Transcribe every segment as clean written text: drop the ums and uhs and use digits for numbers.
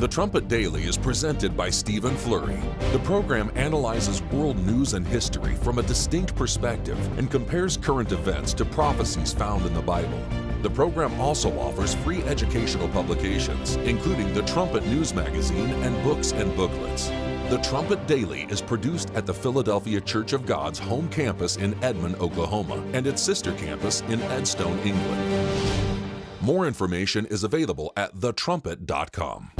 The Trumpet Daily is presented by Stephen Flurry. The program analyzes world news and history from a distinct perspective and compares current events to prophecies found in the Bible. The program also offers free educational publications, including the Trumpet News Magazine and books and booklets. The Trumpet Daily is produced at the Philadelphia Church of God's home campus in Edmond, Oklahoma, and its sister campus in Edstone, England. More information is available at thetrumpet.com.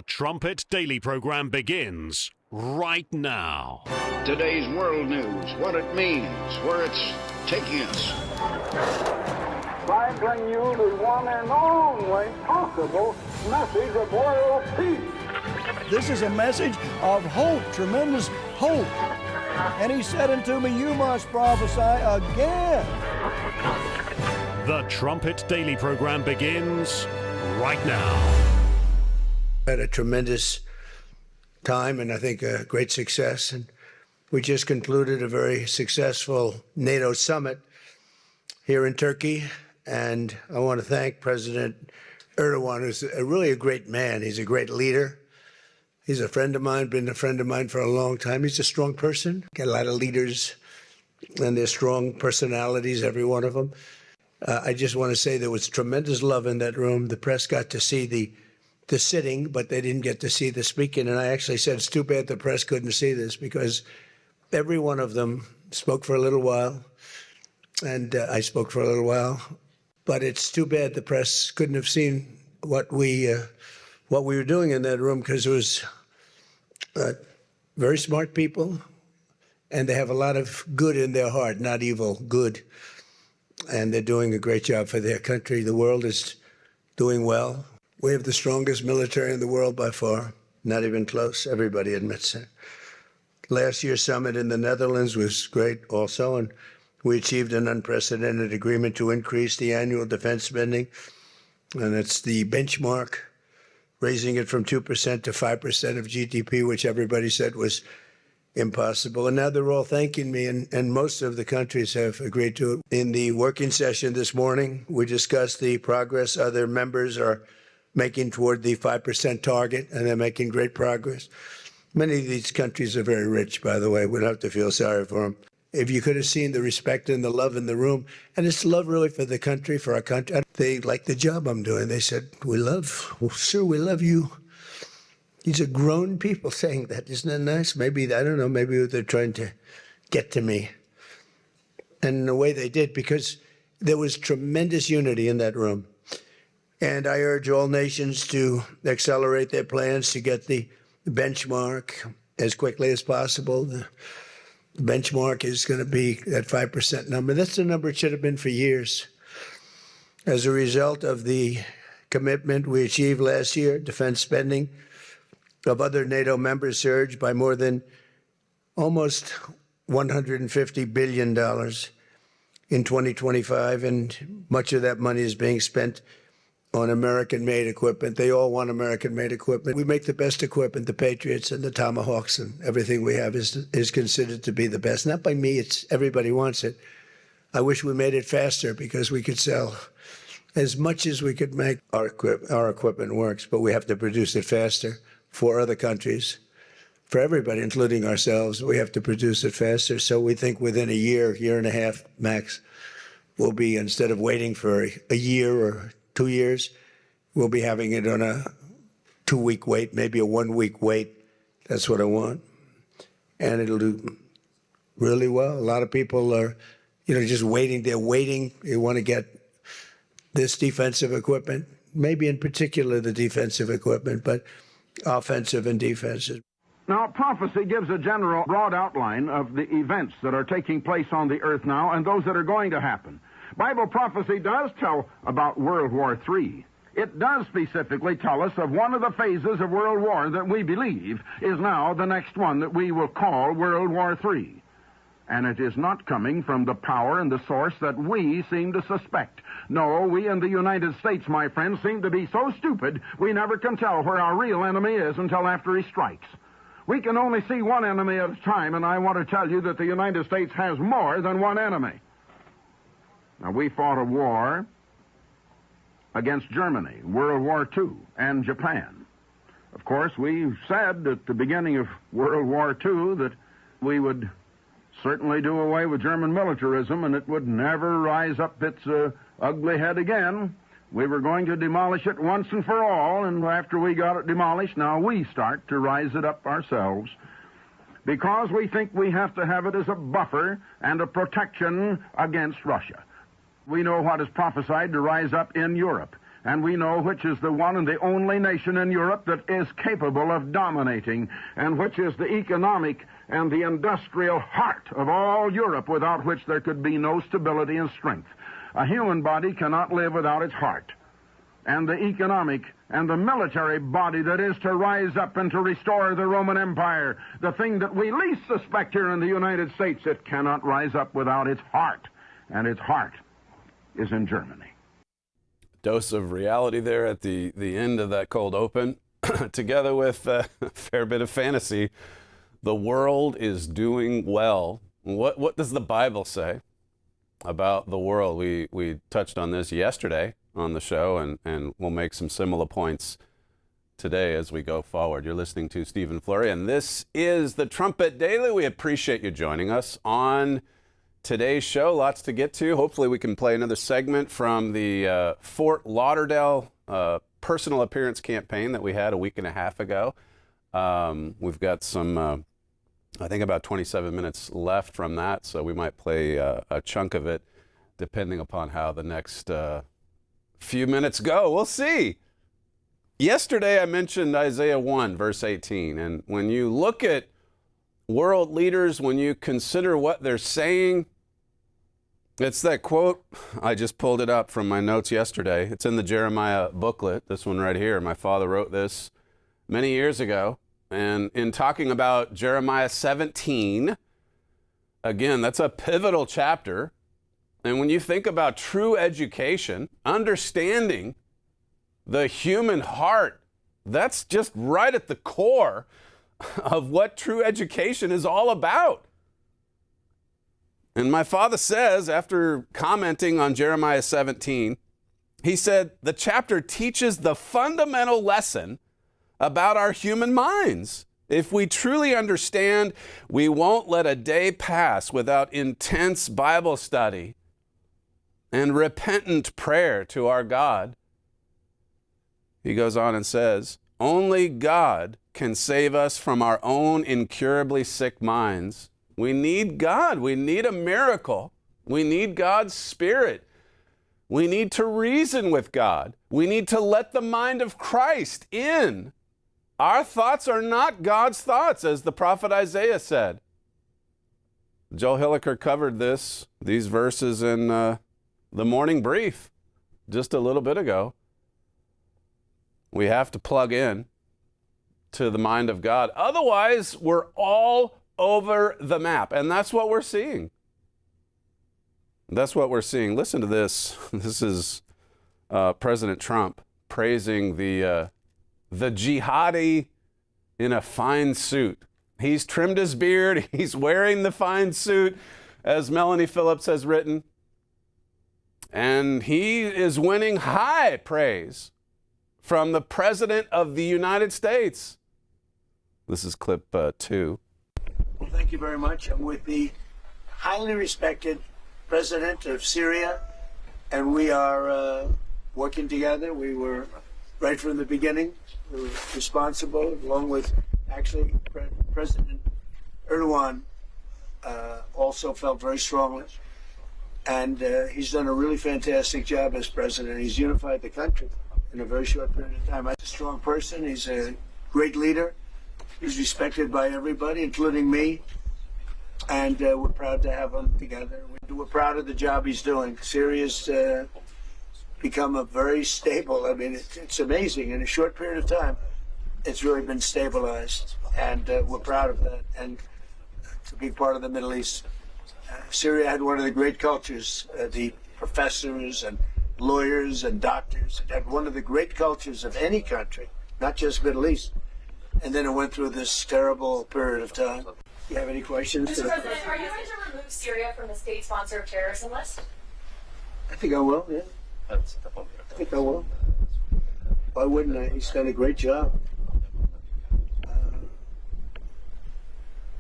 The Trumpet Daily program begins right now. Today's world news, what it means, where it's taking us. I bring you the one and only possible message of world peace. This is a message of hope, tremendous hope. And he said unto me, you must prophesy again. The Trumpet Daily program begins right now. Had a tremendous time and I think a great success. And we just concluded a very successful NATO summit here in Turkey. And I want to thank President Erdogan, who's really a great man. He's a great leader. He's a friend of mine, been a friend of mine for a long time. He's a strong person. Got a lot of leaders and they're strong personalities, every one of them. I just want to say there was tremendous love in that room. The press got to see the sitting, but they didn't get to see the speaking. And I actually said, it's too bad the press couldn't see this because every one of them spoke for a little while. And I spoke for a little while. But it's too bad the press couldn't have seen what we were doing in that room, because it was very smart people, and they have a lot of good in their heart, not evil, good. And they're doing a great job for their country. The world is doing well. We have the strongest military in the world by far, not even close. Everybody admits it. Last year's summit in the Netherlands was great also, and we achieved an unprecedented agreement to increase the annual defense spending, and it's the benchmark, raising it from 2% to 5% of GDP, which everybody said was impossible. And now they're all thanking me, and most of the countries have agreed to it. In the working session this morning, we discussed the progress other members are making toward the 5% target, and they're making great progress. Many of these countries are very rich, by the way. We don't have to feel sorry for them. If you could have seen the respect and the love in the room, and it's love really for the country, for our country. They like the job I'm doing. They said, we love you. These are grown people saying that. Isn't that nice? Maybe, I don't know, maybe they're trying to get to me. And in a way they did, because there was tremendous unity in that room. And I urge all nations to accelerate their plans to get the benchmark as quickly as possible. The benchmark is going to be that 5% number. That's the number it should have been for years. As a result of the commitment we achieved last year, defense spending of other NATO members surged by more than almost $150 billion in 2025, and much of that money is being spent on American-made equipment. They all want American-made equipment. We make the best equipment, the Patriots and the Tomahawks, and everything we have is considered to be the best. Not by me, it's everybody wants it. I wish we made it faster because we could sell as much as we could make. Our equipment works, but we have to produce it faster for other countries, for everybody, including ourselves. We have to produce it faster. So we think within a year and a half max, we'll be, instead of waiting for a year or 2 years, we'll be having it on a 2-week wait, maybe a 1-week wait. That's what I want. And it'll do really well. A lot of people are, just waiting. They're waiting. They want to get this defensive equipment, maybe in particular the defensive equipment, but offensive and defensive. Now, prophecy gives a general, broad outline of the events that are taking place on the earth now and those that are going to happen. Bible prophecy does tell about World War III. It does specifically tell us of one of the phases of World War that we believe is now the next one that we will call World War III. And it is not coming from the power and the source that we seem to suspect. No, we in the United States, my friends, seem to be so stupid we never can tell where our real enemy is until after he strikes. We can only see one enemy at a time, and I want to tell you that the United States has more than one enemy. Now, we fought a war against Germany, World War II, and Japan. Of course, we said at the beginning of World War II that we would certainly do away with German militarism and it would never rise up its ugly head again. We were going to demolish it once and for all, and after we got it demolished, now we start to rise it up ourselves, because we think we have to have it as a buffer and a protection against Russia. We know what is prophesied to rise up in Europe. And we know which is the one and the only nation in Europe that is capable of dominating, and which is the economic and the industrial heart of all Europe, without which there could be no stability and strength. A human body cannot live without its heart. And the economic and the military body that is to rise up and to restore the Roman Empire, the thing that we least suspect here in the United States, it cannot rise up without its heart. And its heart is in Germany. Dose of reality there at the end of that cold open, together with a fair bit of fantasy. The world is doing well. What does the Bible say about the world? We touched on this yesterday on the show, and we'll make some similar points today as we go forward. You're listening to Stephen Flurry, and this is the Trumpet Daily. We appreciate you joining us on today's show. Lots to get to. Hopefully we can play another segment from the Fort Lauderdale personal appearance campaign that we had a week and a half ago. We've got some, I think about 27 minutes left from that, so we might play a chunk of it depending upon how the next few minutes go. We'll see. Yesterday I mentioned Isaiah 1, verse 18, and when you look at world leaders, when you consider what they're saying, it's that quote. I just pulled it up from my notes yesterday. It's in the Jeremiah booklet, this one right here. My father wrote this many years ago. And in talking about Jeremiah 17, again, that's a pivotal chapter. And when you think about true education, understanding the human heart, that's just right at the core of what true education is all about. And my father says, after commenting on Jeremiah 17, he said, the chapter teaches the fundamental lesson about our human minds. If we truly understand, we won't let a day pass without intense Bible study and repentant prayer to our God. He goes on and says, only God can save us from our own incurably sick minds. We need God. We need a miracle. We need God's Spirit. We need to reason with God. We need to let the mind of Christ in. Our thoughts are not God's thoughts, as the prophet Isaiah said. Joe Hilliker covered these verses in the morning brief just a little bit ago. We have to plug in to the mind of God. Otherwise, we're all over the map. And that's what we're seeing. That's what we're seeing. Listen to this. This is President Trump praising the jihadi in a fine suit. He's trimmed his beard. He's wearing the fine suit, as Melanie Phillips has written. And he is winning high praise from the President of the United States. This is clip 2. Well, thank you very much. I'm with the highly respected President of Syria, and we are working together. We were, right from the beginning, we were responsible, along with, actually, President Erdogan also felt very strongly. And he's done a really fantastic job as president. He's unified the country in a very short period of time. He's a strong person. He's a great leader. He's respected by everybody, including me. And we're proud to have him together. We're proud of the job he's doing. Syria's become a very stable, I mean, it's amazing. In a short period of time, it's really been stabilized. And we're proud of that. And to be part of the Middle East. Syria had one of the great cultures, the professors and lawyers and doctors. It had one of the great cultures of any country, not just Middle East. And then it went through this terrible period of time. Do you have any questions? Mr. President, are you going to remove Syria from the state sponsor of terrorism list? I think I will, yeah. I think I will. Why wouldn't I? He's done a great job.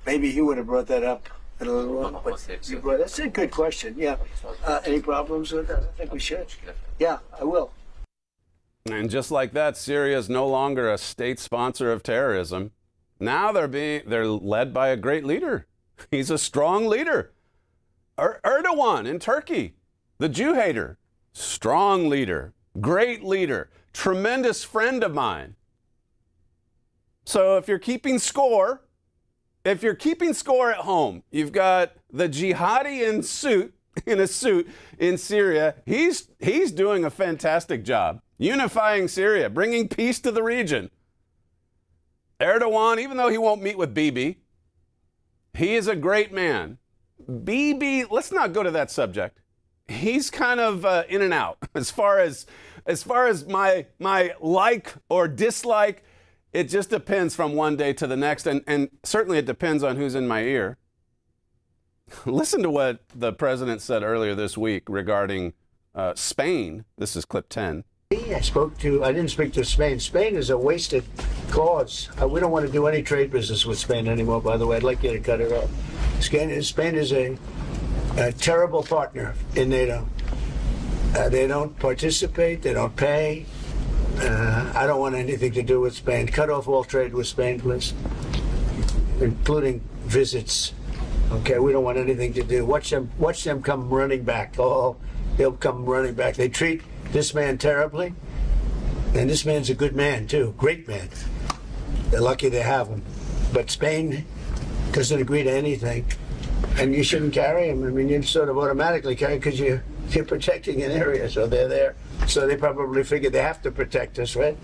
Maybe he would have brought that up. That's a good question. Yeah. Any problems with that? I think we should. Yeah, I will. And just like that, Syria is no longer a state sponsor of terrorism. Now they're led by a great leader. He's a strong leader. Erdogan in Turkey, the Jew hater, strong leader. great leader, tremendous friend of mine. So if you're keeping score at home, you've got the jihadi in a suit in Syria. He's doing a fantastic job unifying Syria, bringing peace to the region. Erdogan, even though he won't meet with Bibi, he is a great man. Bibi, let's not go to that subject. He's kind of in and out as far as my like or dislike. It just depends from one day to the next, and certainly it depends on who's in my ear. Listen to what the president said earlier this week regarding Spain. This is clip 10. I didn't speak to Spain. Spain is a wasted cause. We don't want to do any trade business with Spain anymore, by the way. I'd like you to cut it off. Spain is a terrible partner in NATO. They don't participate. They don't pay. I don't want anything to do with Spain. Cut off all trade with Spain, please, including visits. Okay, we don't want anything to do. Watch them come running back. Oh, they'll come running back. They treat this man terribly, and this man's a good man too, great man. They're lucky they have him. But Spain doesn't agree to anything, and you shouldn't carry him. I mean, you sort of automatically carry because you're protecting an area, so they're there. So they probably figure they have to protect us, right?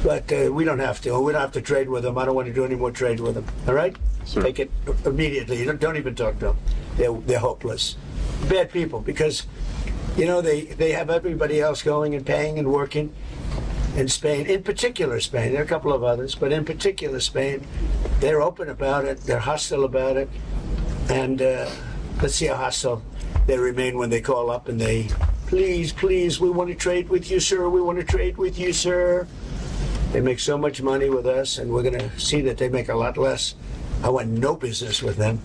But we don't have to. We don't have to trade with them. I don't want to do any more trade with them. All right? Sure. Take it immediately. You don't even talk to them. They're hopeless. Bad people, because they have everybody else going and paying and working in Spain. In particular, Spain. There are a couple of others, but in particular, Spain. They're open about it. They're hostile about it. And let's see how hostile they remain when they call up and they, please, we want to trade with you, sir. We want to trade with you, sir. They make so much money with us, and we're going to see that they make a lot less. I want no business with them.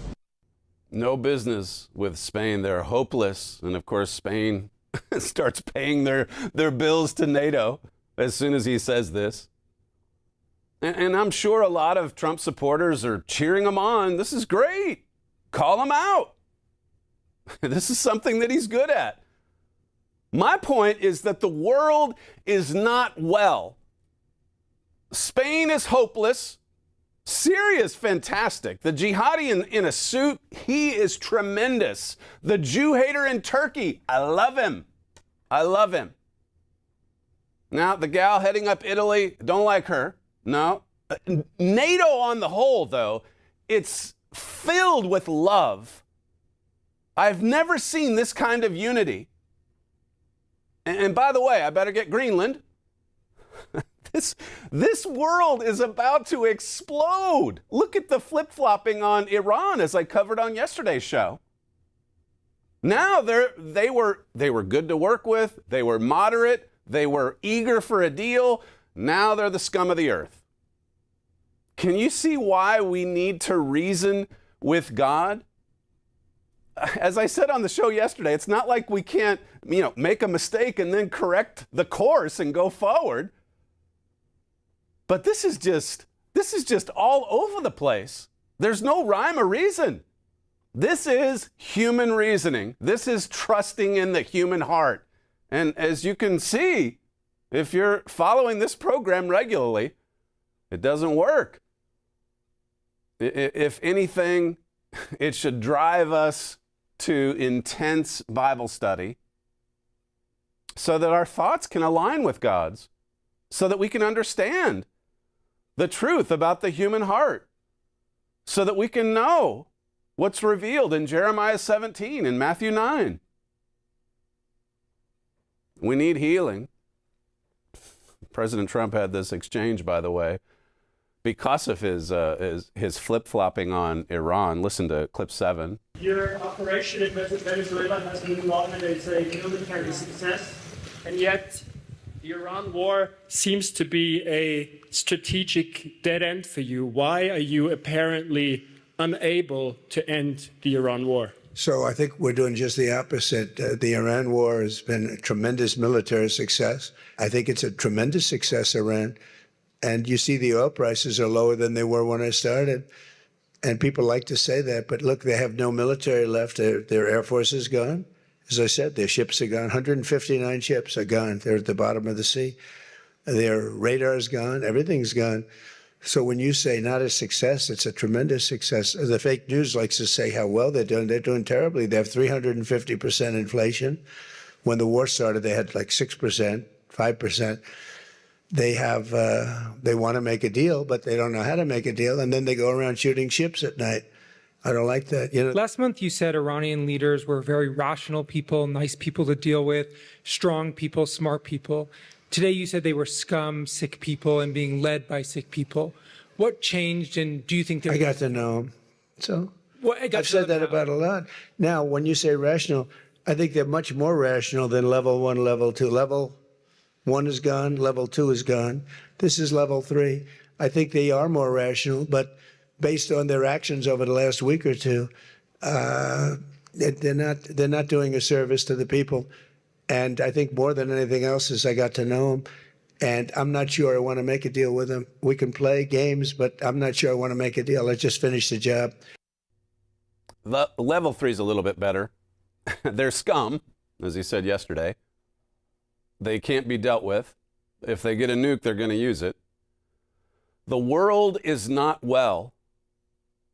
No business with Spain. They're hopeless. And of course, Spain starts paying their bills to NATO as soon as he says this. And I'm sure a lot of Trump supporters are cheering him on. This is great. Call him out. This is something that he's good at. My point is that the world is not well. Spain is hopeless. Syria is fantastic. The jihadi in a suit, he is tremendous. The Jew hater in Turkey, I love him. I love him. Now, the gal heading up Italy, don't like her. No. NATO on the whole, though, it's filled with love. I've never seen this kind of unity. And by the way, I better get Greenland. This world is about to explode. Look at the flip-flopping on Iran, as I covered on yesterday's show. Now they were good to work with. They were moderate. They were eager for a deal. Now they're the scum of the earth. Can you see why we need to reason with God? As I said on the show yesterday, it's not like we can't, make a mistake and then correct the course and go forward. But this is just all over the place. There's no rhyme or reason. This is human reasoning. This is trusting in the human heart. And as you can see, if you're following this program regularly, it doesn't work. If anything, it should drive us to intense Bible study so that our thoughts can align with God's, so that we can understand the truth about the human heart, so that we can know what's revealed in Jeremiah 17 and Matthew 9. We need healing. President Trump had this exchange, by the way, because of his flip-flopping on Iran. Listen to clip 7. Your operation in Venezuela has been long and it's a military success, and yet the Iran war seems to be a strategic dead end for you. Why are you apparently unable to end the Iran war? So I think we're doing just the opposite. The Iran war has been a tremendous military success. I think it's a tremendous success, Iran. And you see the oil prices are lower than they were when I started. And people like to say that. But look, they have no military left. Their Air Force is gone. As I said, their ships are gone. 159 ships are gone. They're at the bottom of the sea. Their radar's gone. Everything's gone. So when you say not a success, it's a tremendous success. The fake news likes to say how well they're doing. They're doing terribly. They have 350% inflation. When the war started, they had like 6%, 5%. They want to make a deal, but they don't know how to make a deal. And then they go around shooting ships at night. I don't like that. Last month, you said Iranian leaders were very rational people, nice people to deal with, strong people, smart people. Today, you said they were scum, sick people, and being led by sick people. What changed, and do you think I got to know them. So I've said that about a lot. Now, when you say rational, I think they're much more rational than level 1, level 2. Level 1 is gone. Level 2 is gone. This is level 3. I think they are more rational, but based on their actions over the last week or two, they're not doing a service to the people. And I think more than anything else is I got to know them. And I'm not sure I want to make a deal with them. We can play games, but I'm not sure I want to make a deal. Let's just finish the job. Level 3 is a little bit better. They're scum, as he said yesterday. They can't be dealt with. If they get a nuke, they're going to use it. The world is not well.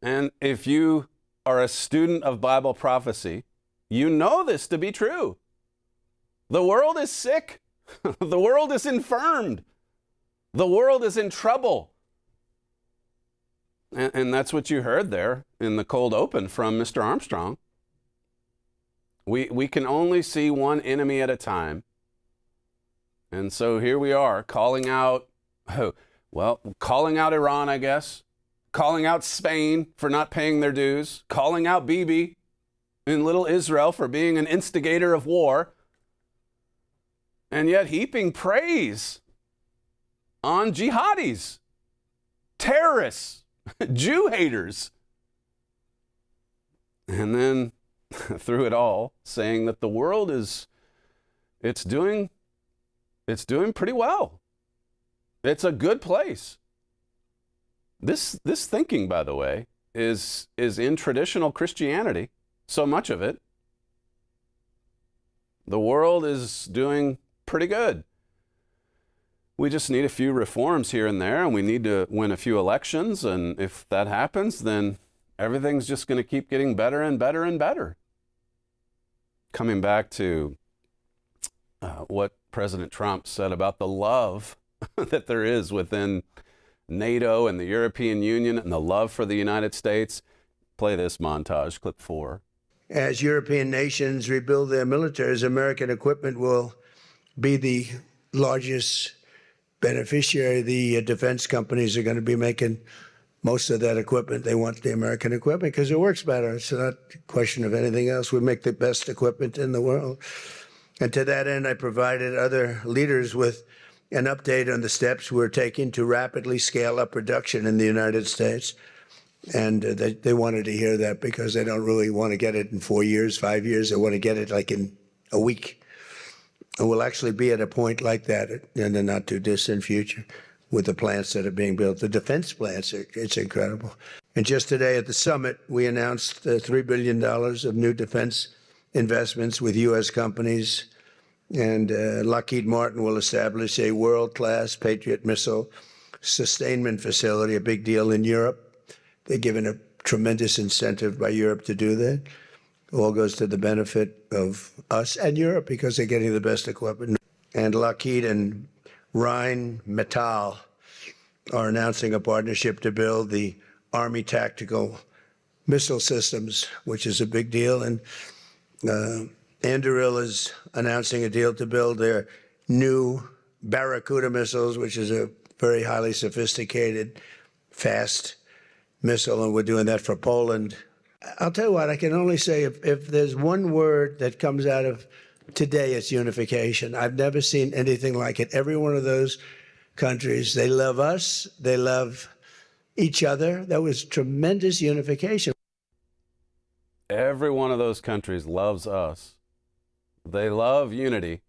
And if you are a student of Bible prophecy, you know this to be true. The world is sick. The world is infirmed. The world is in trouble. And that's what you heard there in the cold open from Mr. Armstrong. We can only see one enemy at a time. And so here we are calling out, calling out Iran, I guess, calling out Spain for not paying their dues, calling out Bibi in little Israel for being an instigator of war, and yet heaping praise on jihadis, terrorists, Jew haters. And then through it all, saying that the world it's doing pretty well. It's a good place. This thinking, by the way, is in traditional Christianity, so much of it. The world is doing pretty good. We just need a few reforms here and there, and we need to win a few elections, and if that happens, then everything's just going to keep getting better and better and better. Coming back to what President Trump said about the love that there is within NATO and the European Union and the love for the United States. Play this montage, clip 4. As European nations rebuild their militaries, American equipment will be the largest beneficiary. The defense companies are going to be making most of that equipment. They want the American equipment because it works better. It's not a question of anything else. We make the best equipment in the world. And to that end, I provided other leaders with an update on the steps we're taking to rapidly scale up production in the United States. And they wanted to hear that because they don't really want to get it in 4 years, 5 years. They want to get it like in a week. And we'll actually be at a point like that in the not too distant future with the plants that are being built. The defense plants, it's incredible. And just today at the summit, we announced $3 billion of new defense investments with U.S. companies. And Lockheed Martin will establish a world-class Patriot missile sustainment facility, a big deal in Europe. They're given a tremendous incentive by Europe to do that. All goes to the benefit of us and Europe because they're getting the best equipment. And Lockheed and Rheinmetall are announcing a partnership to build the Army tactical missile systems, which is a big deal. And Anduril is announcing a deal to build their new Barracuda missiles, which is a very highly sophisticated, fast missile, and we're doing that for Poland. I'll tell you what, I can only say if there's one word that comes out of today, it's unification. I've never seen anything like it. Every one of those countries, they love us, they love each other. There was tremendous unification. Every one of those countries loves us. They love unity.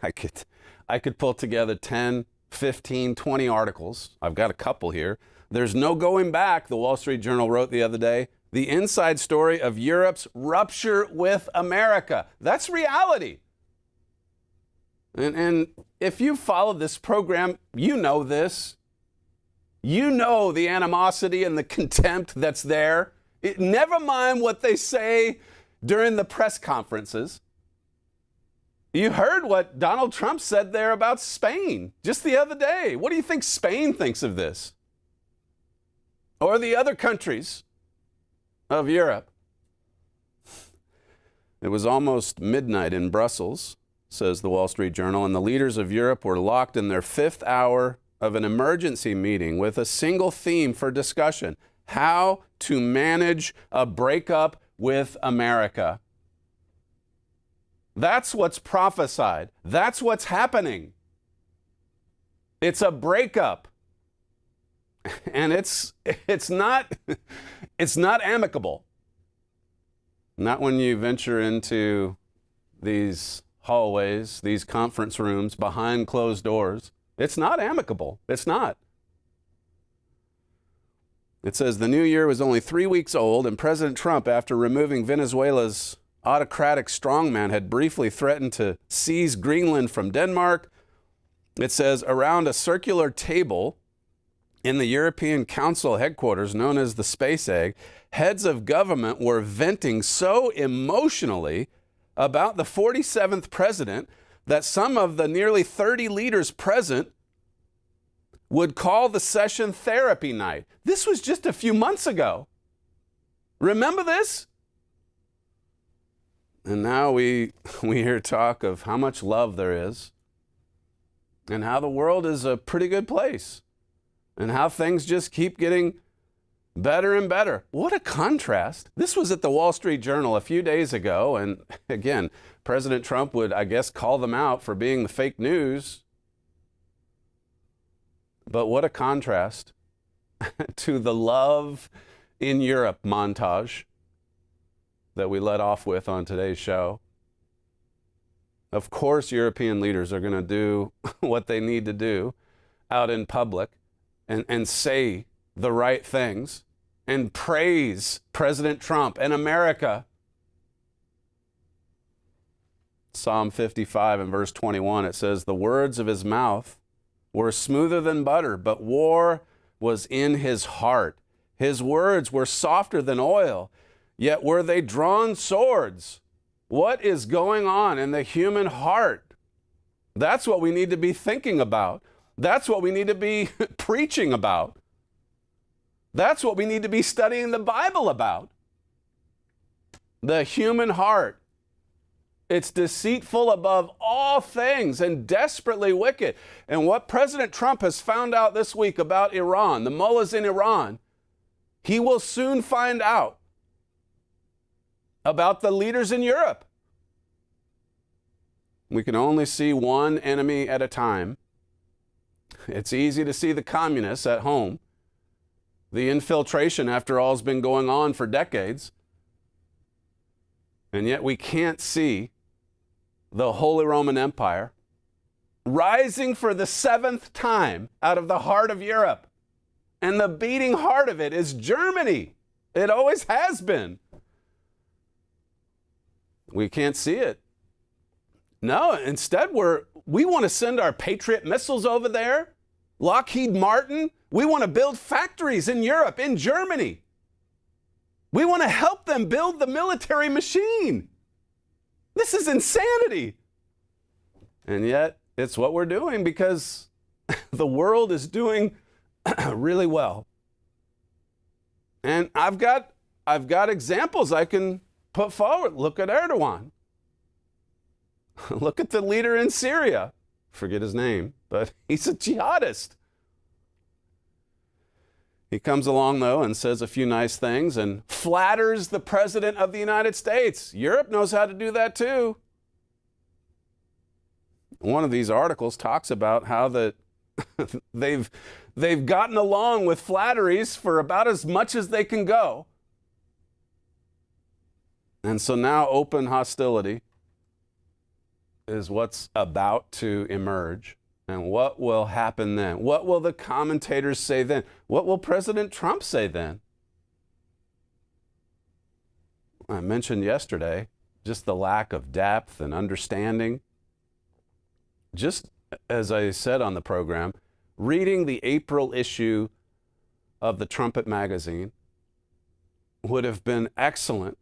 I could pull together 10, 15, 20 articles. I've got a couple here. There's no going back, the Wall Street Journal wrote the other day. the inside story of Europe's rupture with America. That's reality. And if you followed this program, you know this. You know the animosity and the contempt that's there. Never mind what they say during the press conferences. You heard what Donald Trump said there about Spain just the other day. What do you think Spain thinks of this? Or the other countries of Europe? It was almost midnight in Brussels, says the Wall Street Journal, and the leaders of Europe were locked in their 5th hour of an emergency meeting with a single theme for discussion: how to manage a breakup with America. That's what's prophesied. That's what's happening. It's a breakup. And it's not amicable. Not when you venture into these hallways, these conference rooms behind closed doors. It's not amicable. It's not. It says the new year was only 3 weeks old, and President Trump, after removing Venezuela's autocratic strongman, had briefly threatened to seize Greenland from Denmark. It says around a circular table in the European Council headquarters, known as the Space Egg, heads of government were venting so emotionally about the 47th president that some of the nearly 30 leaders present would call the session therapy night. This was just a few months ago. Remember this? And now we hear talk of how much love there is and how the world is a pretty good place and how things just keep getting better and better. What a contrast. This was at the Wall Street Journal a few days ago. And again, President Trump would, I guess, call them out for being the fake news. But what a contrast to the love in Europe montage that we let off with on today's show. Of course, European leaders are going to do what they need to do out in public and say the right things and praise President Trump and America. Psalm 55 and verse 21, it says, the words of his mouth were smoother than butter, but war was in his heart. His words were softer than oil, yet were they drawn swords. What is going on in the human heart? That's what we need to be thinking about. That's what we need to be preaching about. That's what we need to be studying the Bible about. The human heart. It's deceitful above all things and desperately wicked. And what President Trump has found out this week about Iran, the mullahs in Iran, he will soon find out about the leaders in Europe. We can only see one enemy at a time. It's easy to see the communists at home. The infiltration, after all, has been going on for decades. And yet we can't see the Holy Roman Empire rising for the 7th time out of the heart of Europe. And the beating heart of it is Germany. It always has been. We can't see it. No, instead we want to send our Patriot missiles over there. Lockheed Martin. We want to build factories in Europe, in Germany. We want to help them build the military machine. This is insanity. And yet, it's what we're doing because the world is doing really well. And I've got examples I can put forward. Look at Erdogan. Look at the leader in Syria. Forget his name, but he's a jihadist. He comes along, though, and says a few nice things and flatters the President of the United States. Europe knows how to do that, too. One of these articles talks about how that they've gotten along with flatteries for about as much as they can go. And so now open hostility is what's about to emerge. And what will happen then? What will the commentators say then? What will President Trump say then? I mentioned yesterday, just the lack of depth and understanding. Just as I said on the program, reading the April issue of the Trumpet magazine would have been excellent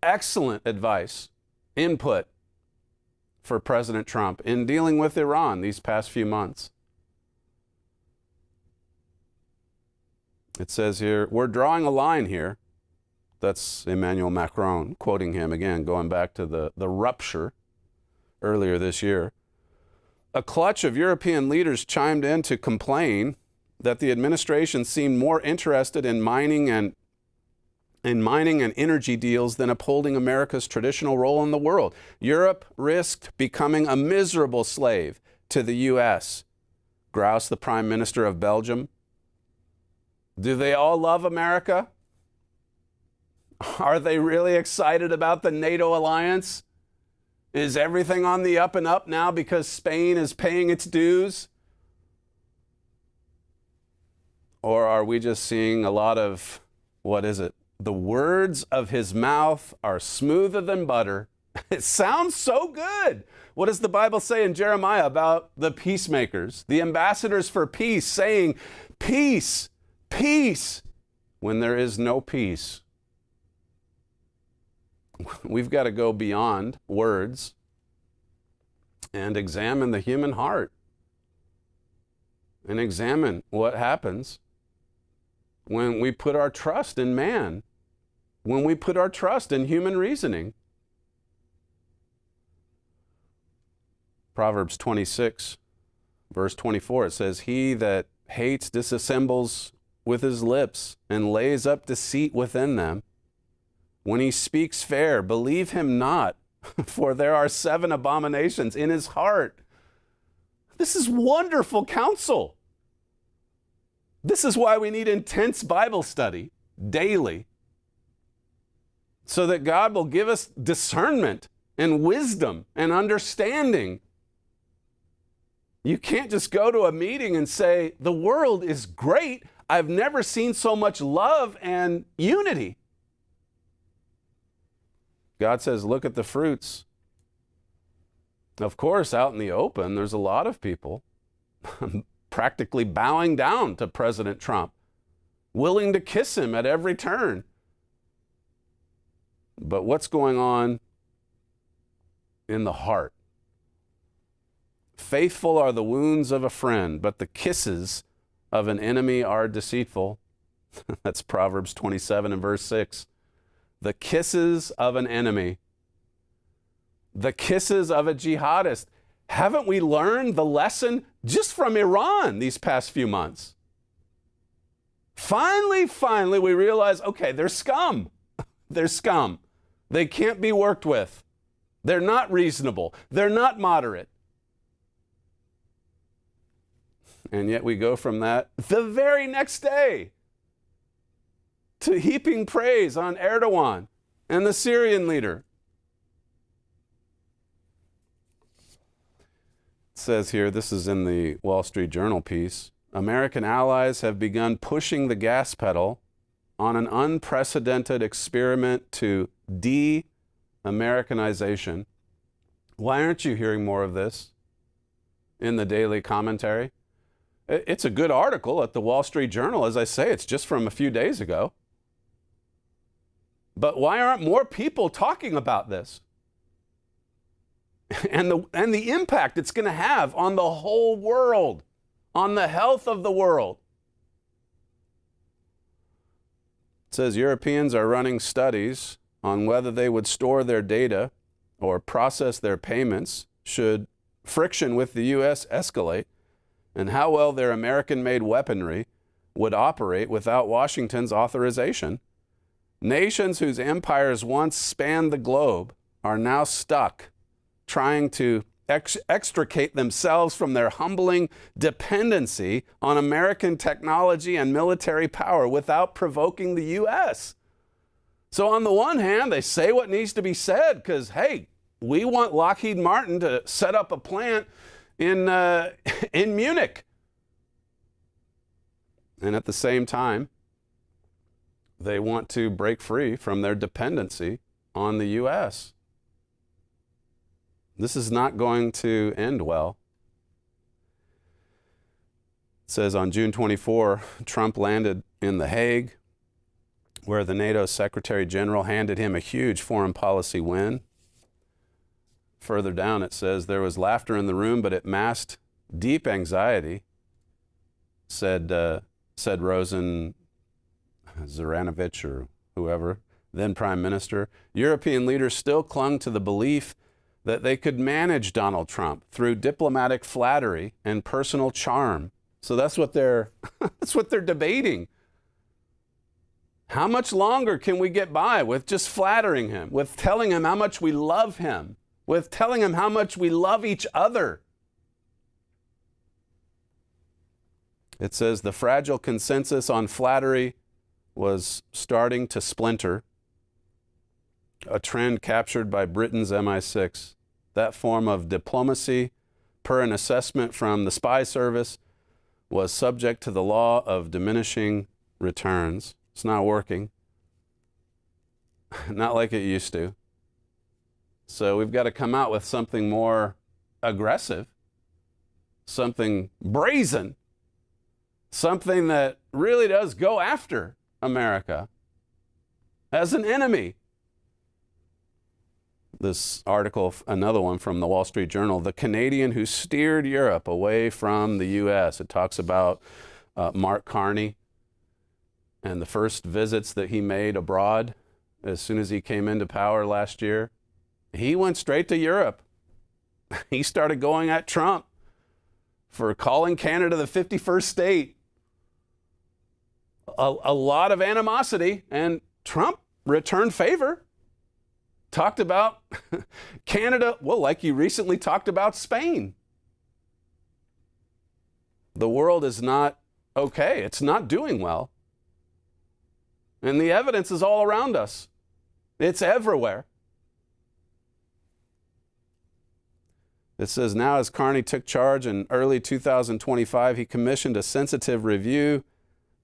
advice, input for President Trump in dealing with Iran these past few months. It says here, we're drawing a line here. That's Emmanuel Macron, quoting him again, going back to the rupture earlier this year. A clutch of European leaders chimed in to complain that the administration seemed more interested in mining and energy deals than upholding America's traditional role in the world. Europe risked becoming a miserable slave to the U.S., groused the Prime Minister of Belgium. Do they all love America? Are they really excited about the NATO alliance? Is everything on the up and up now because Spain is paying its dues? Or are we just seeing a lot of, what is it? The words of his mouth are smoother than butter. It sounds so good. What does the Bible say in Jeremiah about the peacemakers, the ambassadors for peace, saying, peace, peace, when there is no peace? We've got to go beyond words and examine the human heart and examine what happens when we put our trust in man, when we put our trust in human reasoning. Proverbs 26, verse 24, it says, he that hates disassembles with his lips and lays up deceit within them. When he speaks fair, believe him not, for there are 7 abominations in his heart. This is wonderful counsel. This is why we need intense Bible study daily, so that God will give us discernment and wisdom and understanding. You can't just go to a meeting and say, the world is great. I've never seen so much love and unity. God says, look at the fruits. Of course, out in the open, there's a lot of people practically bowing down to President Trump, willing to kiss him at every turn. But what's going on in the heart? Faithful are the wounds of a friend, but the kisses of an enemy are deceitful. That's Proverbs 27 and verse 6. The kisses of an enemy, the kisses of a jihadist. Haven't we learned the lesson just from Iran these past few months? Finally, we realize, okay, they're scum. They're scum. They can't be worked with. They're not reasonable. They're not moderate. And yet we go from that the very next day to heaping praise on Erdogan and the Syrian leader. It says here, this is in the Wall Street Journal piece, American allies have begun pushing the gas pedal on an unprecedented experiment to de-Americanization. Why aren't you hearing more of this in the daily commentary? It's a good article at the Wall Street Journal. As I say, it's just from a few days ago. But why aren't more people talking about this? And the impact it's going to have on the whole world, on the health of the world. It says Europeans are running studies on whether they would store their data or process their payments should friction with the U.S. escalate, and how well their American-made weaponry would operate without Washington's authorization. Nations whose empires once spanned the globe are now stuck trying to extricate themselves from their humbling dependency on American technology and military power without provoking the U.S. So on the one hand, they say what needs to be said because, hey, we want Lockheed Martin to set up a plant in Munich. And at the same time, they want to break free from their dependency on the U.S. This is not going to end well. It says on June 24, Trump landed in The Hague, where the NATO Secretary General handed him a huge foreign policy win. Further down it says, there was laughter in the room, but it masked deep anxiety, said Rosen Zaranovich or whoever, then Prime Minister. European leaders still clung to the belief that they could manage Donald Trump through diplomatic flattery and personal charm. So that's what they're debating. How much longer can we get by with just flattering him, with telling him how much we love him, with telling him how much we love each other? It says the fragile consensus on flattery was starting to splinter, a trend captured by Britain's MI6. That form of diplomacy, per an assessment from the spy service, was subject to the law of diminishing returns. It's not working. Not like it used to. So we've got to come out with something more aggressive, something brazen, something that really does go after America as an enemy. This article, another one from the Wall Street Journal, the Canadian who steered Europe away from the U.S. It talks about Mark Carney and the first visits that he made abroad as soon as he came into power last year. He went straight to Europe. He started going at Trump for calling Canada the 51st state. A lot of animosity, and Trump returned favor. Talked about Canada, well, like you recently talked about Spain. The world is not okay. It's not doing well. And the evidence is all around us. It's everywhere. It says, now as Carney took charge in early 2025, he commissioned a sensitive review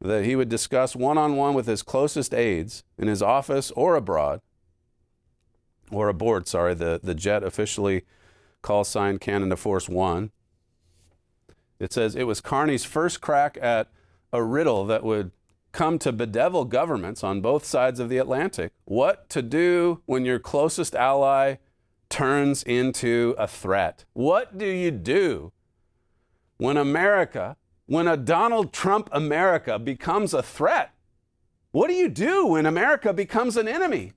that he would discuss one-on-one with his closest aides in his office or abroad. Or aboard, sorry, the jet officially call sign Canada Force One. It says it was Carney's first crack at a riddle that would come to bedevil governments on both sides of the Atlantic. What to do when your closest ally turns into a threat? What do you do when a Donald Trump America becomes a threat? What do you do when America becomes an enemy?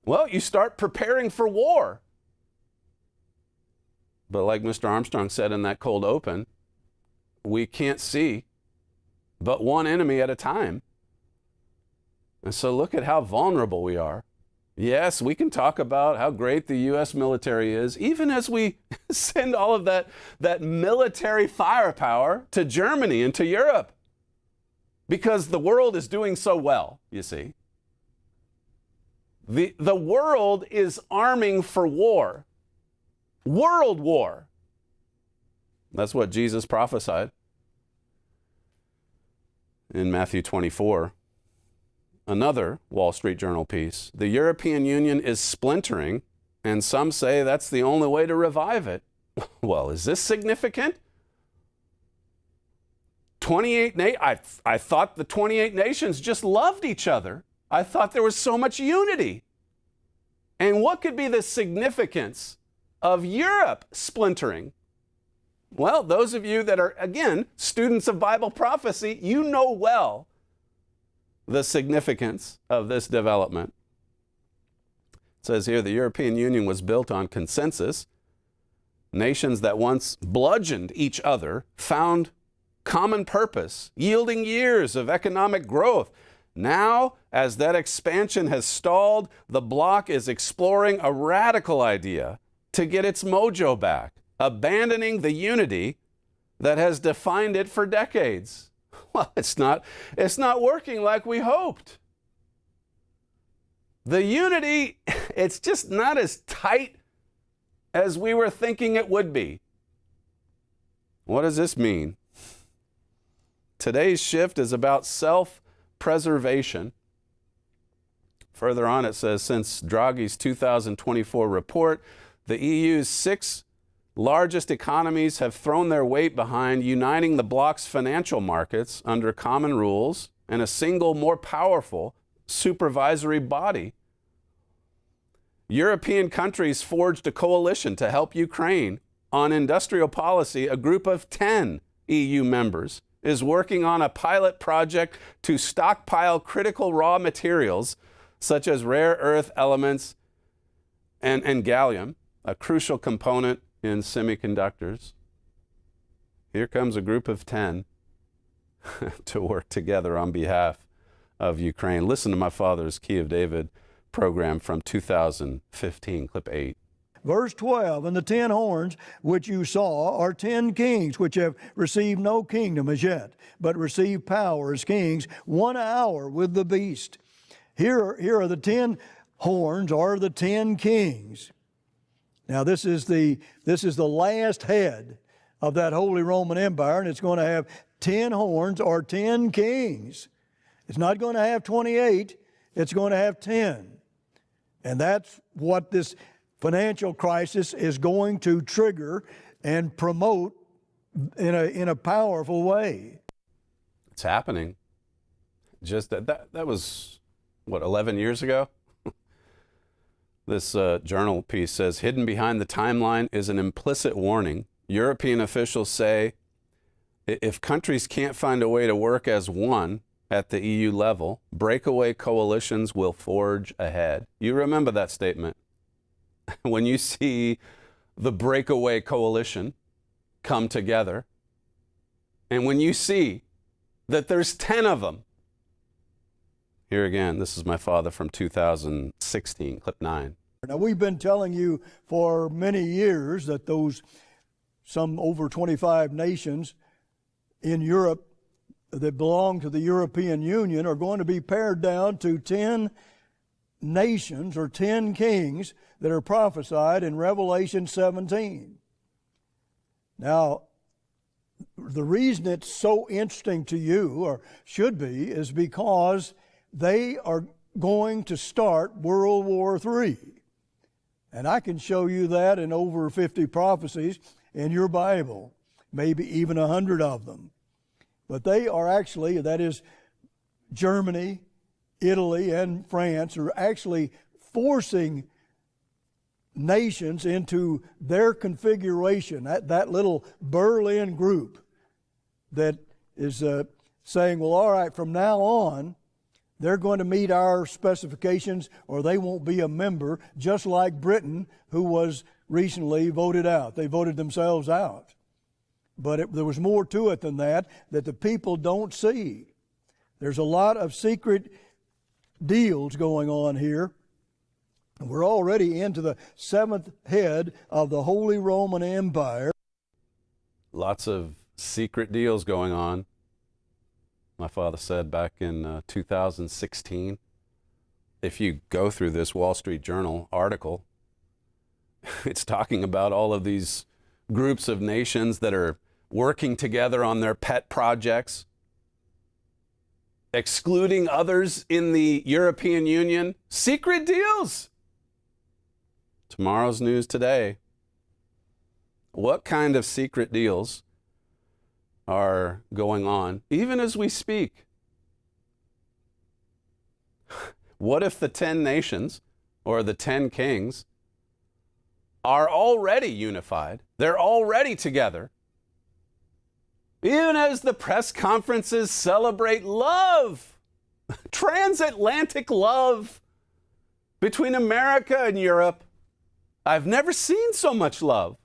Well, you start preparing for war. But like Mr. Armstrong said in that cold open, we can't see but one enemy at a time. And so look at how vulnerable we are. Yes, we can talk about how great the U.S. military is, even as we send all of that military firepower to Germany and to Europe, because the world is doing so well, you see. The world is arming for war. World war. That's what Jesus prophesied in Matthew 24. Another Wall Street Journal piece. The European Union is splintering, and some say that's the only way to revive it. Well, is this significant? 28 I thought the 28 nations just loved each other. I thought there was so much unity. And what could be the significance of Europe splintering? Well, those of you that are, again, students of Bible prophecy, you know well the significance of this development. It says here, the European Union was built on consensus. Nations that once bludgeoned each other found common purpose, yielding years of economic growth. Now, as that expansion has stalled, the bloc is exploring a radical idea to get its mojo back, abandoning the unity that has defined it for decades. Well, it's not working like we hoped. The unity, it's just not as tight as we were thinking it would be. What does this mean? Today's shift is about self-preservation. Further on, it says, since Draghi's 2024 report, the EU's 6 largest economies have thrown their weight behind uniting the bloc's financial markets under common rules and a single, more powerful supervisory body. European countries forged a coalition to help Ukraine on industrial policy. A group of 10 EU members is working on a pilot project to stockpile critical raw materials such as rare earth elements and gallium, a crucial component in semiconductors. Here comes a group of 10 to work together on behalf of Ukraine. Listen to my father's Key of David program from 2015, clip 8. Verse 12, and the 10 horns which you saw are 10 kings which have received no kingdom as yet, but receive power as kings 1 hour with the beast. Here are the 10 horns, are the 10 kings. Now this is the last head of that Holy Roman Empire, and it's going to have 10 horns or 10 kings. It's not going to have 28, it's going to have 10. And that's what this financial crisis is going to trigger and promote in a powerful way. It's happening. Just that was, what, 11 years ago? This journal piece says, hidden behind the timeline is an implicit warning. European officials say if countries can't find a way to work as one at the EU level, breakaway coalitions will forge ahead. You remember that statement. When you see the breakaway coalition come together, and when you see that there's 10 of them. Here again, this is my father from 2016, clip 9. Now, we've been telling you for many years that those some over 25 nations in Europe that belong to the European Union are going to be pared down to 10 nations or 10 kings that are prophesied in Revelation 17. Now, the reason it's so interesting to you, or should be, is because they are going to start World War III. And I can show you that in over 50 prophecies in your Bible, maybe even 100 of them. But they are actually, that is, Germany, Italy, and France are actually forcing nations into their configuration, that little Berlin group that is saying, well, all right, from now on, they're going to meet our specifications or they won't be a member, just like Britain, who was recently voted out. They voted themselves out. But there was more to it than that the people don't see. There's a lot of secret deals going on here. We're already into the 7th head of the Holy Roman Empire. Lots of secret deals going on. My father said back in 2016, if you go through this Wall Street Journal article, it's talking about all of these groups of nations that are working together on their pet projects, excluding others in the European Union. Secret deals. Tomorrow's news today. What kind of secret deals are going on, even as we speak? What if the 10 nations or the 10 kings are already unified? They're already together. Even as the press conferences celebrate love, transatlantic love between America and Europe. I've never seen so much love.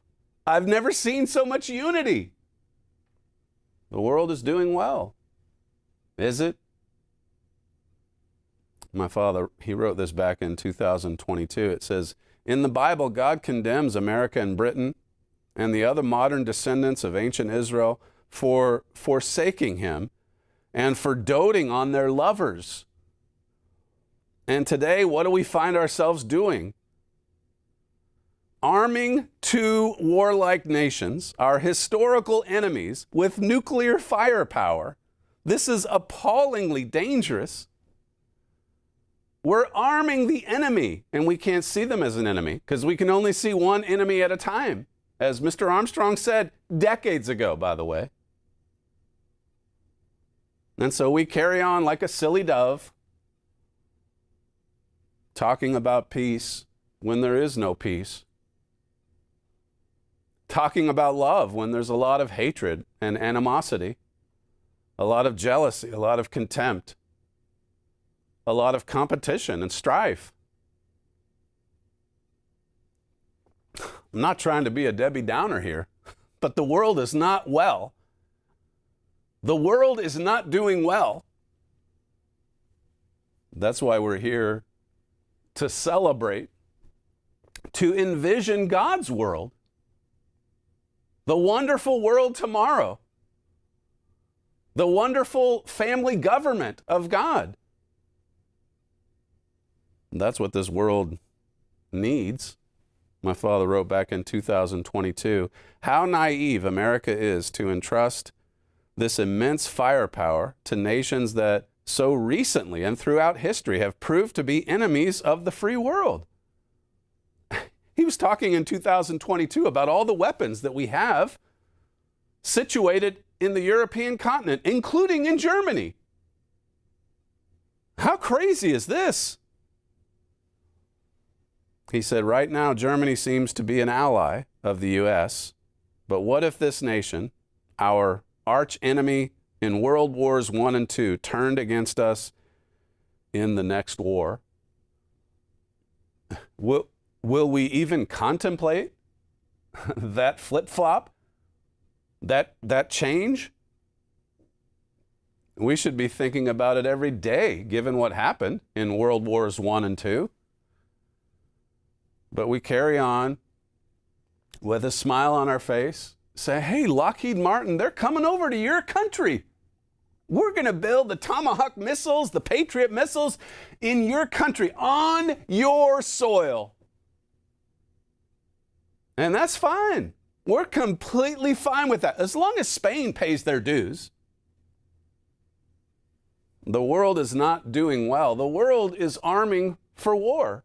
I've never seen so much unity. The world is doing well. Is it? My father, he wrote this back in 2022. It says, in the Bible, God condemns America and Britain and the other modern descendants of ancient Israel for forsaking him and for doting on their lovers. And today, what do we find ourselves doing? Arming two warlike nations, our historical enemies, with nuclear firepower This is appallingly dangerous. We're arming the enemy, and we can't see them as an enemy because we can only see one enemy at a time. As Mr. Armstrong said decades ago, by the way. And so we carry on like a silly dove, talking about peace when there is no peace. Talking about love when there's a lot of hatred and animosity, a lot of jealousy, a lot of contempt, a lot of competition and strife. I'm not trying to be a Debbie Downer here, but the world is not well. The world is not doing well. That's why we're here to celebrate, to envision God's world, the wonderful world tomorrow, the wonderful family government of God. That's what this world needs. My father wrote back in 2022, how naive America is to entrust this immense firepower to nations that so recently and throughout history have proved to be enemies of the free world. He was talking in 2022 about all the weapons that we have situated in the European continent, including in Germany. How crazy is this? He said, right now, Germany seems to be an ally of the U.S., but what if this nation, our arch enemy in World Wars I and II, turned against us in the next war? Will we even contemplate that flip-flop, that change? We should be thinking about it every day, given what happened in World Wars I and II. But we carry on with a smile on our face, say, hey, Lockheed Martin, they're coming over to your country. We're going to build the Tomahawk missiles, the Patriot missiles in your country, on your soil. And that's fine. We're completely fine with that, as long as Spain pays their dues. The world is not doing well. The world is arming for war.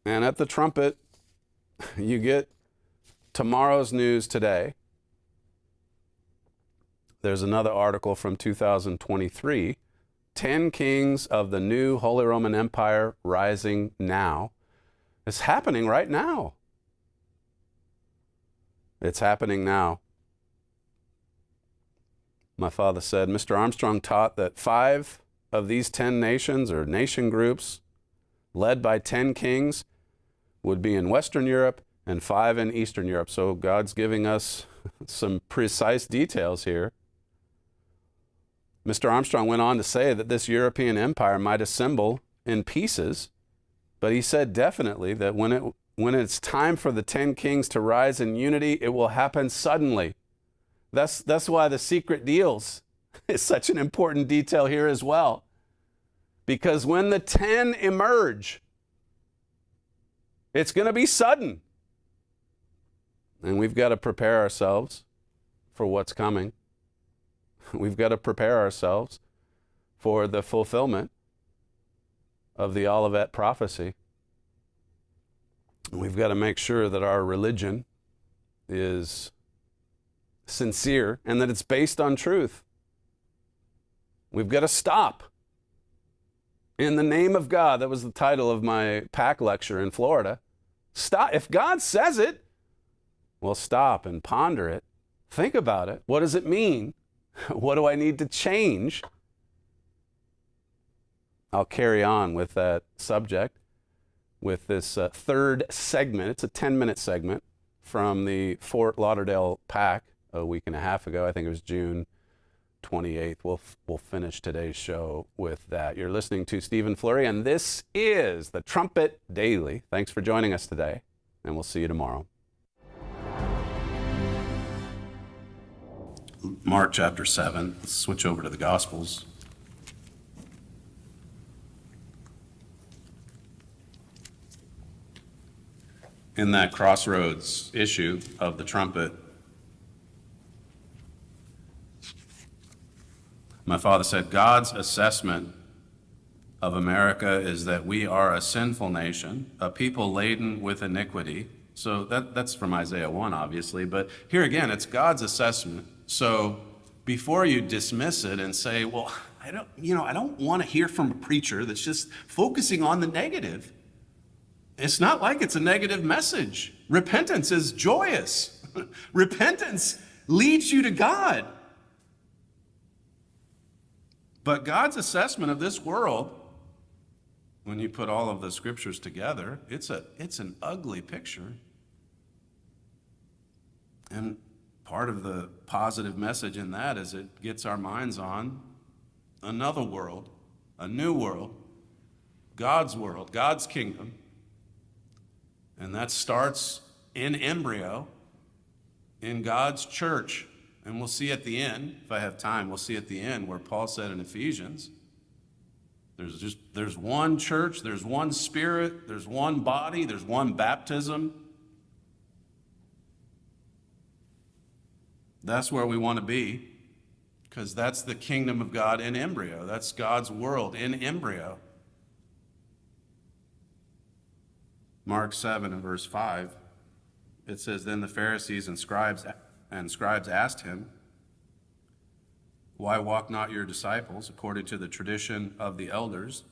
And at the Trumpet, you get tomorrow's news today. There's another article from 2023, 10 Kings of the New Holy Roman Empire Rising Now. It's happening right now. It's happening now. My father said, Mr. Armstrong taught that 5 of these 10 nations or nation groups led by 10 kings would be in Western Europe and 5 in Eastern Europe. So God's giving us some precise details here. Mr. Armstrong went on to say that this European empire might assemble in pieces, but he said definitely that when it's time for the 10 kings to rise in unity, it will happen suddenly. That's why the secret deals is such an important detail here as well. Because when the 10 emerge, it's going to be sudden. And we've got to prepare ourselves for what's coming. We've got to prepare ourselves for the fulfillment of the Olivet prophecy. We've got to make sure that our religion is sincere and that it's based on truth. We've got to stop. In the name of God, that was the title of my PAC lecture in Florida. Stop. If God says it, well, stop and ponder it. Think about it. What does it mean? What do I need to change? I'll carry on with that subject with this third segment. It's a 10-minute segment from the Fort Lauderdale PAC a week and a half ago. I think it was June 28th. We'll finish today's show with that. You're listening to Stephen Flurry, and this is the Trumpet Daily. Thanks for joining us today, and we'll see you tomorrow. Mark chapter 7. Let's switch over to the Gospels. In that crossroads issue of the trumpet, My father said, God's assessment of America is that we are a sinful nation, a people laden with iniquity. So that's from Isaiah 1, obviously, but here again, it's God's assessment. So before you dismiss it and say, well, I don't want to hear from a preacher that's just focusing on the negative. It's not like it's a negative message. Repentance is joyous. Repentance leads you to God. But God's assessment of this world, when you put all of the scriptures together, it's an ugly picture. And part of the positive message in that is it gets our minds on another world, a new world, God's kingdom. And that starts in embryo, in God's church. And we'll see at the end, if I have time, we'll see at the end where Paul said in Ephesians, there's one church, there's one spirit, there's one body, there's one baptism. That's where we want to be, because that's the kingdom of God in embryo. That's God's world in embryo. Mark 7 and verse 5, it says, Then the Pharisees and scribes asked him, Why walk not your disciples according to the tradition of the elders,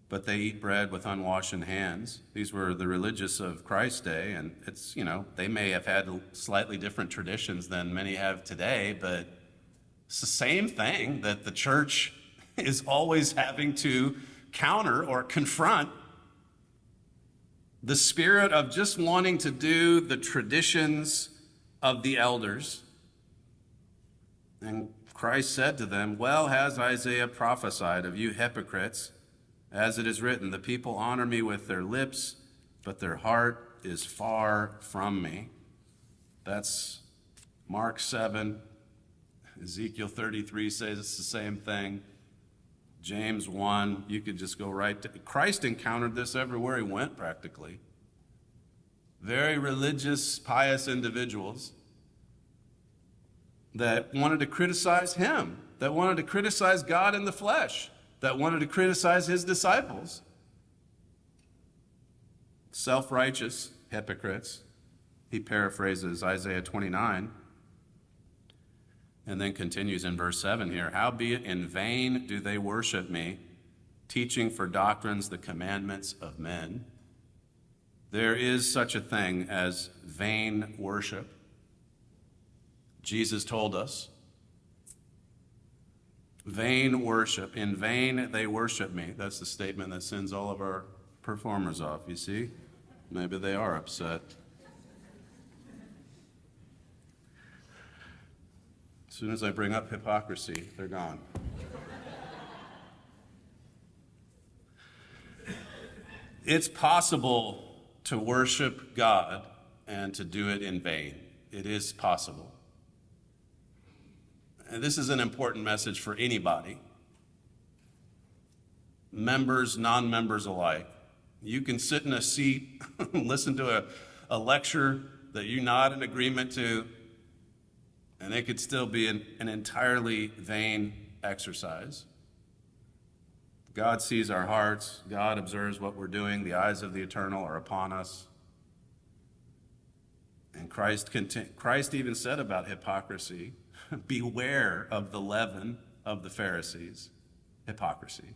but they eat bread with unwashed hands? These were the religious of Christ's day, and they may have had slightly different traditions than many have today, but it's the same thing that the church is always having to counter or confront. The spirit of just wanting to do the traditions of the elders. And Christ said to them, Well has Isaiah prophesied of you hypocrites, as it is written, the people honor me with their lips, but their heart is far from me. That's Mark 7. Ezekiel 33 says it's the same thing. James 1, you could just go right to. Christ encountered this everywhere he went, practically. Very religious, pious individuals that wanted to criticize him, that wanted to criticize God in the flesh, that wanted to criticize his disciples. Self-righteous hypocrites. He paraphrases Isaiah 29 and then continues in verse 7 here. Howbeit in vain do they worship me, teaching for doctrines the commandments of men. There is such a thing as vain worship. Jesus told us, vain worship. In vain they worship me. That's the statement that sends all of our performers off, you see? Maybe they are upset. As soon as I bring up hypocrisy, they're gone. It's possible to worship God and to do it in vain. It is possible. And this is an important message for anybody, members, non-members alike. You can sit in a seat, listen to a lecture that you're not in agreement to, and it could still be an entirely vain exercise. God sees our hearts. God observes what we're doing. The eyes of the eternal are upon us. And Christ even said about hypocrisy, beware of the leaven of the Pharisees. Hypocrisy.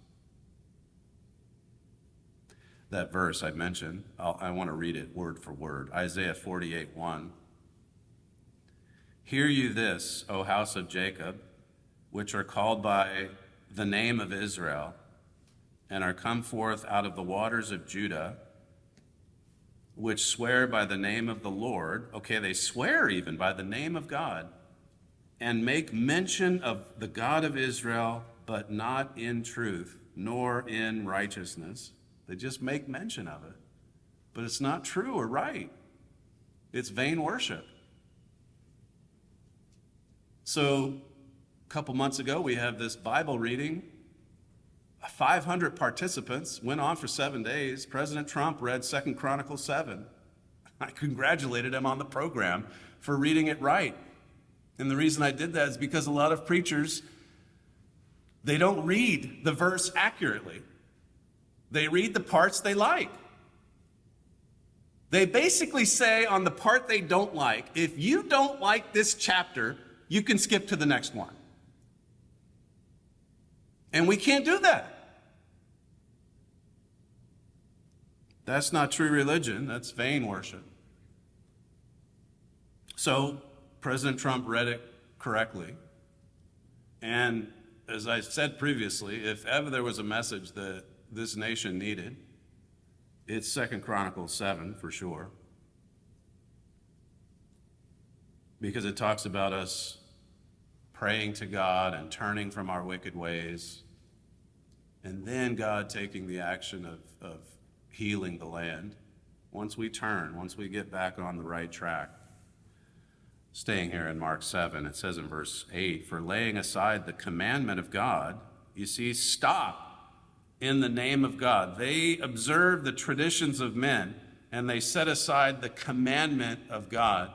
That verse I mentioned, I want to read it word for word. Isaiah 48:1. Hear you this, O house of Jacob, which are called by the name of Israel, and are come forth out of the waters of Judah, which swear by the name of the Lord. Okay, they swear even by the name of God, and make mention of the God of Israel, but not in truth, nor in righteousness. They just make mention of it. But it's not true or right. It's vain worship. So a couple months ago, we have this Bible reading. 500 participants, went on for 7 days. President Trump read 2 Chronicles 7. I congratulated him on the program for reading it right. And the reason I did that is because a lot of preachers They don't read the verse accurately. They read the parts they like. They basically say on the part they don't like, if you don't like this chapter, you can skip to the next one. And we can't do that. That's not true religion. That's vain worship. So President Trump read it correctly. And as I said previously, if ever there was a message that this nation needed, it's 2 Chronicles 7 for sure. Because it talks about us praying to God and turning from our wicked ways, and then God taking the action of healing the land once we turn, once we get back on the right track. Staying here in Mark 7, it says in verse 8, for laying aside the commandment of God, you see, stop in the name of God. They observe the traditions of men, and they set aside the commandment of God.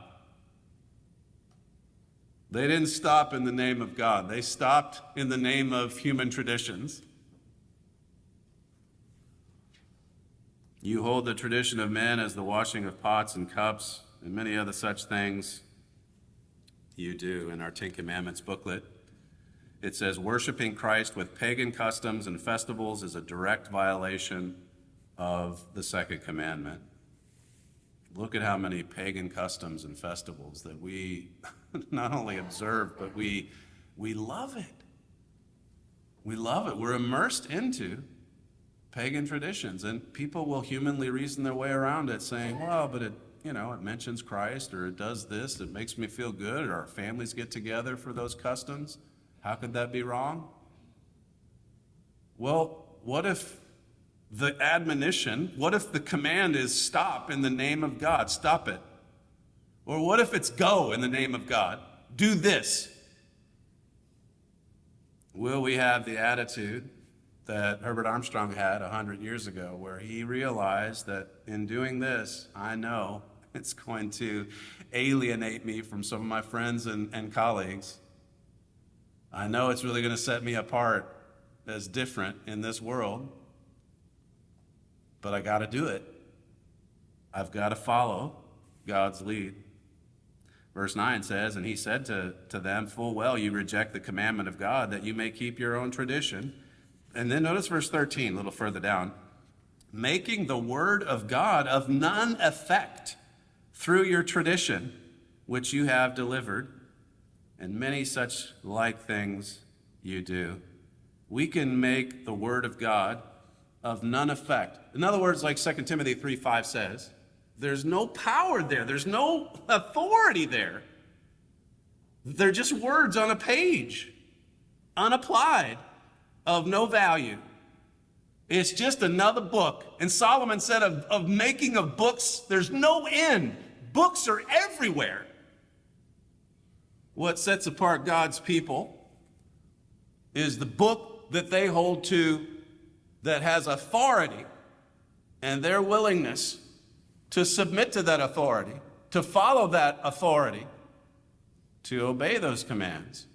They didn't stop in the name of God. They stopped in the name of human traditions. You hold the tradition of men as the washing of pots and cups and many other such things. You do. In our Ten Commandments booklet, it says, worshiping Christ with pagan customs and festivals is a direct violation of the second commandment. Look at how many pagan customs and festivals that we not only observe, but we love it. We love it. We're immersed into pagan traditions, and people will humanly reason their way around it, saying, well, but it mentions Christ, or it does this, it makes me feel good, or our families get together for those customs. How could that be wrong? Well, what if the admonition, what if the command is stop in the name of God, stop it? Or what if it's go in the name of God, do this? Will we have the attitude that Herbert Armstrong had 100 years ago, where he realized that in doing this, I know it's going to alienate me from some of my friends and colleagues. I know it's really going to set me apart as different in this world, but I got to do it. I've got to follow God's lead. Verse 9 says, and he said to them, full well, you reject the commandment of God that you may keep your own tradition. And then notice verse 13, a little further down, making the word of God of none effect through your tradition, which you have delivered, and many such like things you do. We can make the word of God of none effect. In other words, like 2 Timothy 3:5 says, there's no power there. There's no authority there. They're just words on a page, unapplied, of no value. It's just another book. And Solomon said of making of books, there's no end. Books are everywhere. What sets apart God's people is the book that they hold to that has authority, and their willingness to submit to that authority, to follow that authority, to obey those commands.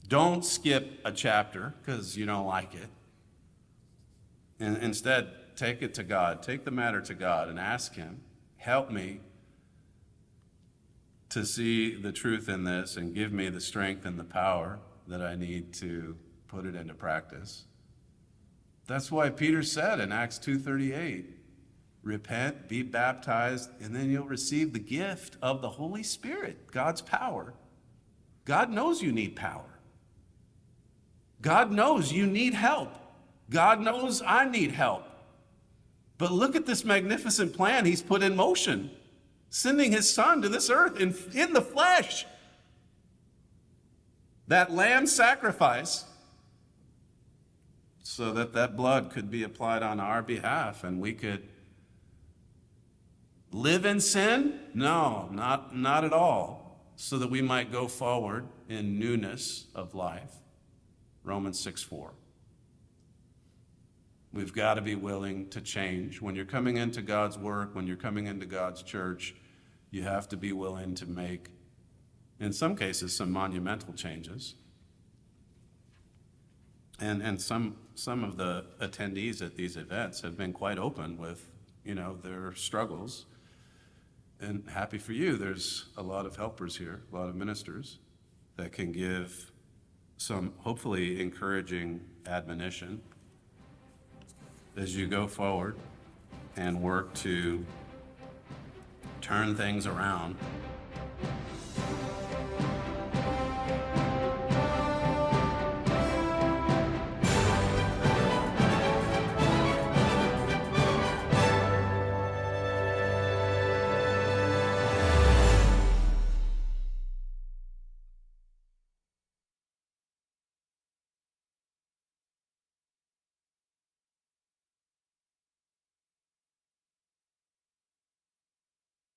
Don't skip a chapter because you don't like it. And instead, take it to God. Take the matter to God and ask him, help me to see the truth in this and give me the strength and the power that I need to put it into practice. That's why Peter said in Acts 2:38, repent, be baptized, and then you'll receive the gift of the Holy Spirit, God's power. God knows you need power. God knows you need help. God knows I need help. But look at this magnificent plan he's put in motion, sending his son to this earth in the flesh. That lamb sacrifice, so that that blood could be applied on our behalf and we could live in sin? No, not at all. So that we might go forward in newness of life. Romans 6:4. We've got to be willing to change. When you're coming into God's work, when you're coming into God's church, you have to be willing to make in some cases, some monumental changes. And some of the attendees at these events have been quite open with, their struggles. And happy for you, there's a lot of helpers here, a lot of ministers that can give some hopefully encouraging admonition as you go forward and work to turn things around